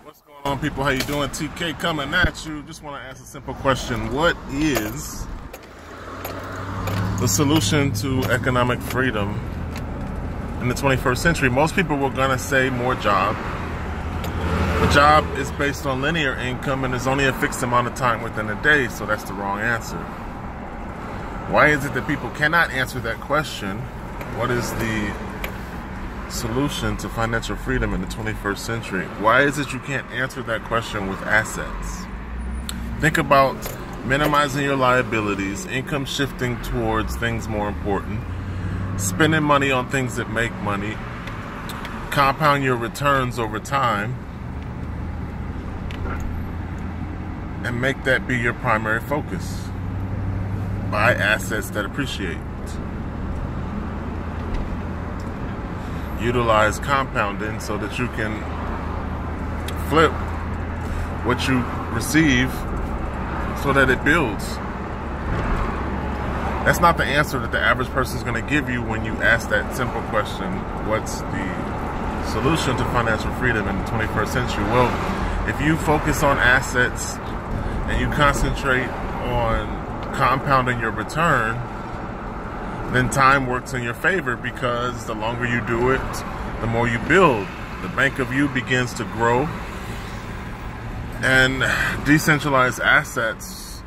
What's going on, people? How you doing? TK coming at you. Just want to ask a simple question. What is the solution to economic freedom in the 21st century? Most people were going to say more job. A job is based on linear income and there's only a fixed amount of time within a day, so that's the wrong answer. Why is it that people cannot answer that question? What is the solution to financial freedom in the 21st century? Why is it you can't answer that question with assets? Think about minimizing your liabilities, income shifting towards things more important, spending money on things that make money, compound your returns over time, and make that be your primary focus. Buy assets that appreciate. Utilize compounding so that you can flip what you receive so that it builds. That's not the answer that the average person is going to give you when you ask that simple question, what's the solution to financial freedom in the 21st century? Well, if you focus on assets and you concentrate on compounding your return, then time works in your favor, because the longer you do it, the more you build. The bank of you begins to grow, and decentralized assets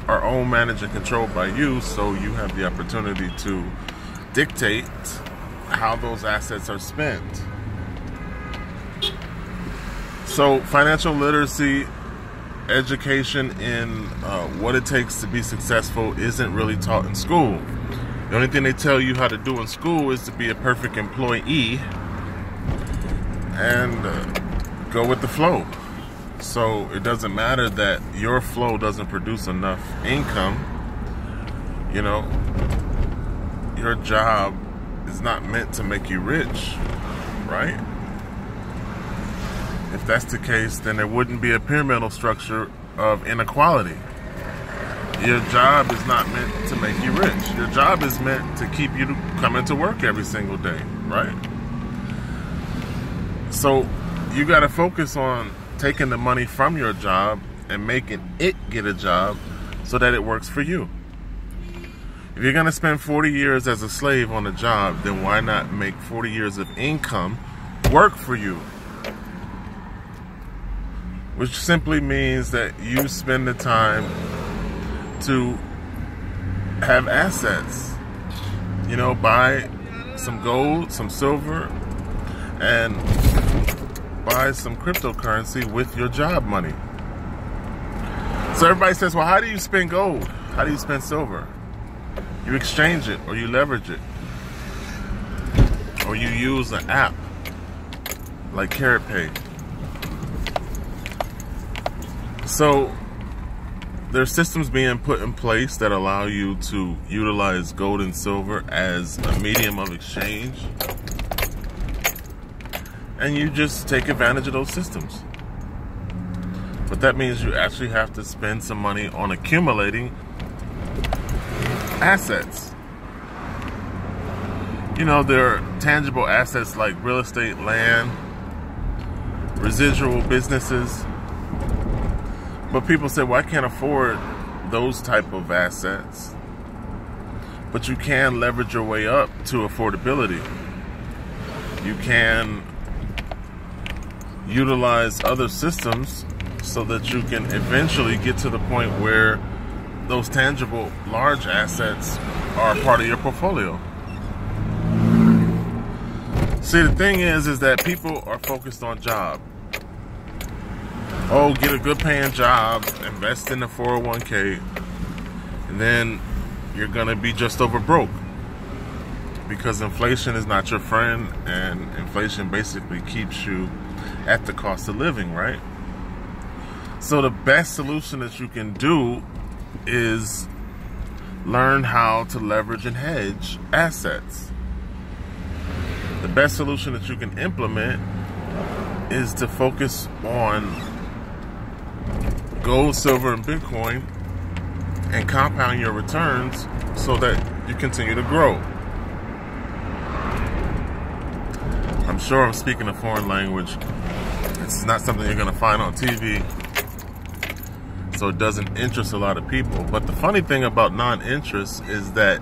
are owned, managed, and controlled by you, so you have the opportunity to dictate how those assets are spent. So financial literacy, education in what it takes to be successful isn't really taught in school. The only thing they tell you how to do in school is to be a perfect employee and go with the flow. So it doesn't matter that your flow doesn't produce enough income. You know, your job is not meant to make you rich, right? If that's the case, then there wouldn't be a pyramidal structure of inequality. Your job is not meant to make you rich. Your job is meant to keep you coming to work every single day, right? So you got to focus on taking the money from your job and making it get a job so that it works for you. If you're going to spend 40 years as a slave on a job, then why not make 40 years of income work for you? Which simply means that you spend the time to have assets. You know, buy some gold, some silver, and buy some cryptocurrency with your job money. So everybody says, well, how do you spend gold? How do you spend silver? You exchange it, or you leverage it, or you use an app like Carrot Pay. So there's systems being put in place that allow you to utilize gold and silver as a medium of exchange, and you just take advantage of those systems. But that means you actually have to spend some money on accumulating assets. You know, there are tangible assets like real estate, land, residual businesses. But people say, well, I can't afford those type of assets. But you can leverage your way up to affordability. You can utilize other systems so that you can eventually get to the point where those tangible large assets are part of your portfolio. See, the thing is that people are focused on job. Oh, get a good paying job, invest in the 401k, and then you're going to be just over broke. Because inflation is not your friend, and inflation basically keeps you at the cost of living, right? So the best solution that you can do is learn how to leverage and hedge assets. The best solution that you can implement is to focus on gold, silver, and Bitcoin and compound your returns so that you continue to grow. I'm sure I'm speaking a foreign language, It's not something you're going to find on TV, so it doesn't interest a lot of people. But the funny thing about non-interest is that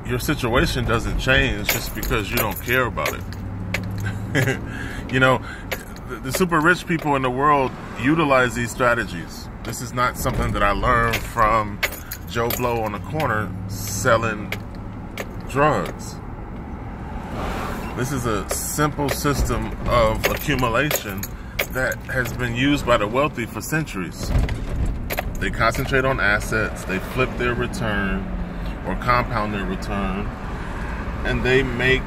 your situation doesn't change just because you don't care about it. You know, the super rich people in the world utilize these strategies. This is not something that I learned from Joe Blow on the corner selling drugs. This is a simple system of accumulation that has been used by the wealthy for centuries. They concentrate on assets, they flip their return or compound their return, and they make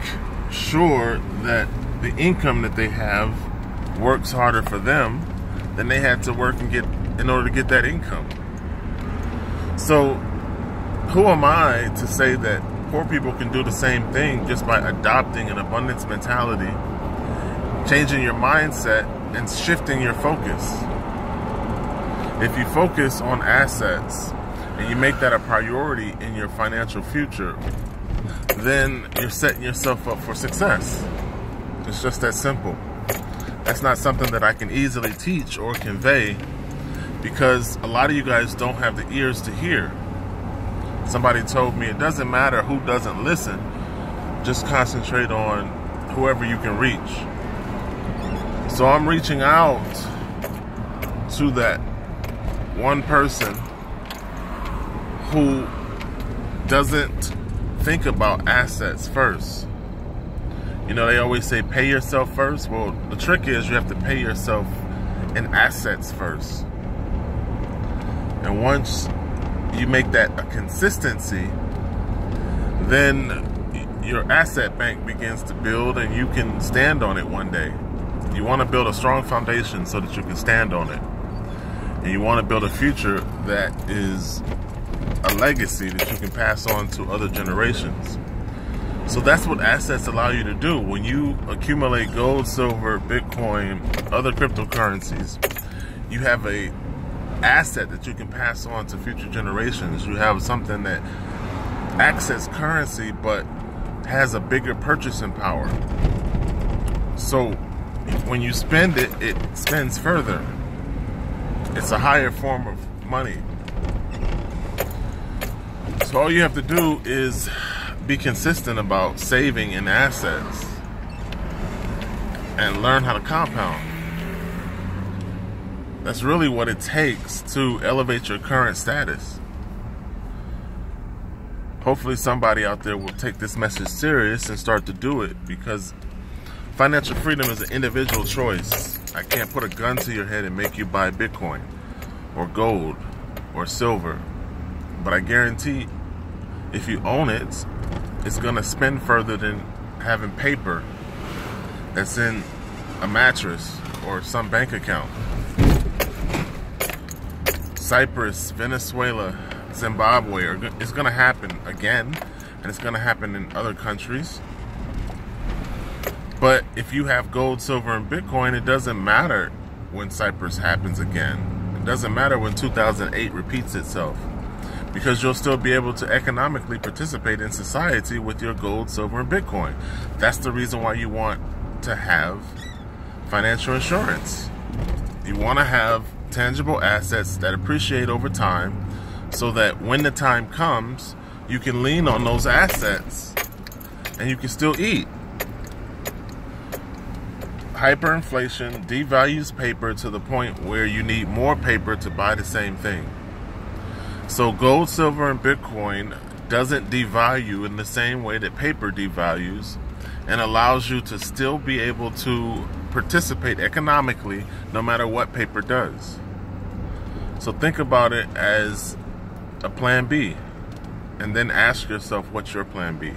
sure that the income that they have works harder for them than they had to work and get in order to get that income. So who am I to say that poor people can do the same thing just by adopting an abundance mentality, changing your mindset, and shifting your focus? If you focus on assets and you make that a priority in your financial future, then you're setting yourself up for success. It's just that simple. That's not something that I can easily teach or convey because a lot of you guys don't have the ears to hear. Somebody told me it doesn't matter who doesn't listen, just concentrate on whoever you can reach. So I'm reaching out to that one person who doesn't think about assets first. You know, they always say pay yourself first. Well, the trick is you have to pay yourself in assets first. And once you make that a consistency, then your asset bank begins to build and you can stand on it one day. You want to build a strong foundation so that you can stand on it. And you want to build a future that is a legacy that you can pass on to other generations. So that's what assets allow you to do. When you accumulate gold, silver, Bitcoin, other cryptocurrencies, you have a asset that you can pass on to future generations. You have something that acts as currency but has a bigger purchasing power. So when you spend it, it spends further. It's a higher form of money. So all you have to do is be consistent about saving in assets and learn how to compound. That's really what it takes to elevate your current status. Hopefully somebody out there will take this message serious and start to do it, because financial freedom is an individual choice. I can't put a gun to your head and make you buy Bitcoin or gold or silver. But I guarantee if you own it, it's going to spend further than having paper that's in a mattress or some bank account. Cyprus, Venezuela, Zimbabwe, it's going to happen again, and it's going to happen in other countries. But if you have gold, silver, and Bitcoin, it doesn't matter when Cyprus happens again. It doesn't matter when 2008 repeats itself, because you'll still be able to economically participate in society with your gold, silver, and Bitcoin. That's the reason why you want to have financial insurance. You want to have tangible assets that appreciate over time, so that when the time comes, you can lean on those assets and you can still eat. Hyperinflation devalues paper to the point where you need more paper to buy the same thing. So gold, silver, and Bitcoin doesn't devalue in the same way that paper devalues, and allows you to still be able to participate economically no matter what paper does. So think about it as a plan B, and then ask yourself, what's your plan B?